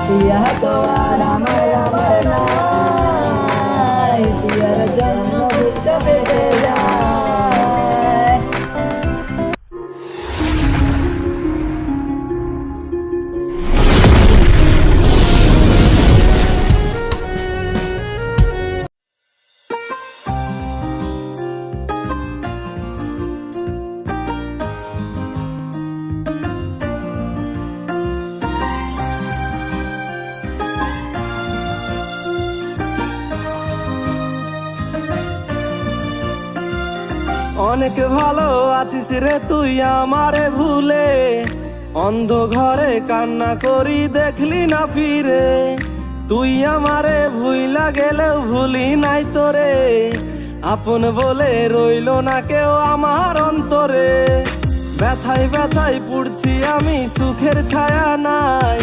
পিয়া তো আর আমার নাই, পিয়ার জন্য বুকটা ফেটে যায়। অনেক ভালো আছিস রে তুই আমারে ভুলে, অন্ধ ঘরে কান্না করি দেখলি না ফিরে। তুই আমারে ভুইলা গেলেও ভুলি নাই তোরে, আপন বলে রইল না কেউ আমার অন্তরে। ব্যথায় ব্যথায় পুড়ছি আমি, সুখের ছায়া নাই,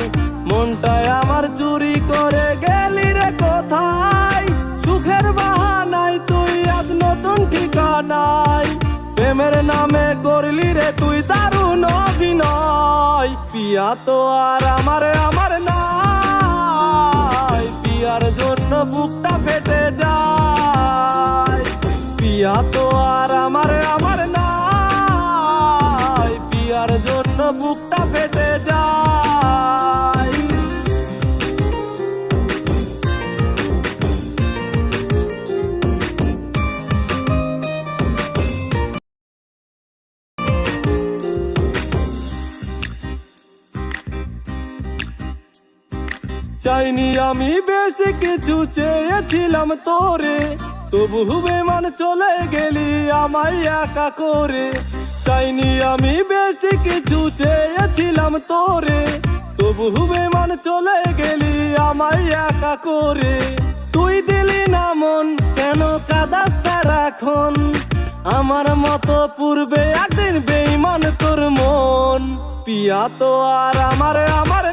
মনটায় আমার চুরি করে গেলি রে কোথায়। সুখের বাহানায় তুই আজ নতুন ঠিকানায়, প্রেমের নামে করলি রে তুই দারুণ অভিনয়। পিয়া তো আর আমার নাই, পিয়ার জন্য বুকটা ফেটে যায়। পিয়া তো আর আমার নাই, পিয়ার জন্য বুকটা ফেটে যায়। চাইনি আমি বেশি কিছু, চেয়েছিলাম তোরে, তবু বেমান চলে গেলি আমায় একা করে। চাইনি আমি বেশি কিছু, চেয়েছিলাম তোরে, তবু বেমান চলে গেলি আমায় একা করে। তুই দিলি না মন, কেন কাঁদাস সারাক্ষণ, আমার মতো পূর্বে একদিন বেঈমান তোর মন। পিয়া তো আর আমার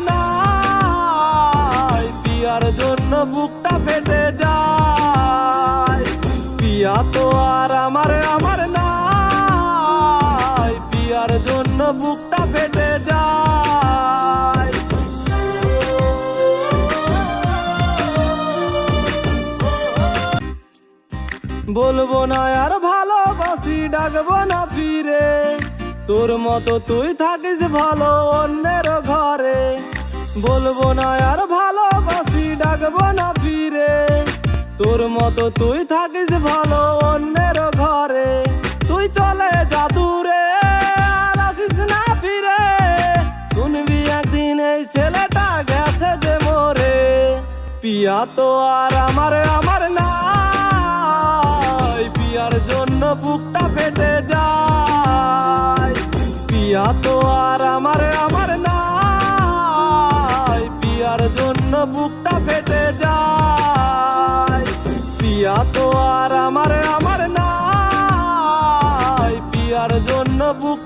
নাই, পিয়ার জন্য বুকটা ফেটে যায়। পিয়া তো আর আমার নাই, পিয়ার জন্য বুকটা ফেটে যায়। বলবো না আর ভালোবাসি, ডাকবো না ফিরে, তোর মতো তুই থাকিস ভালো অন্যের ঘরে। বলবো না আর ভালোবাসি, ডাকবো না ফিরে, তোর মতো তুই থাকিস ভালো অন্যের ঘরে। তুই চলে যা দূরে, আর আসিস না ফিরে, শুনবি একদিন এই ছেলেটা গেছে যে মরে। পিয়া তো আর আমার নাই, পিয়ার জন্য বুকটা ফেটে যায়। পিয়া তো আর আমার নাই, পিয়ার জন্য বুকটা ফেটে যায়। পিয়া তো আর আমার নাই, পিয়ার জন্য বুক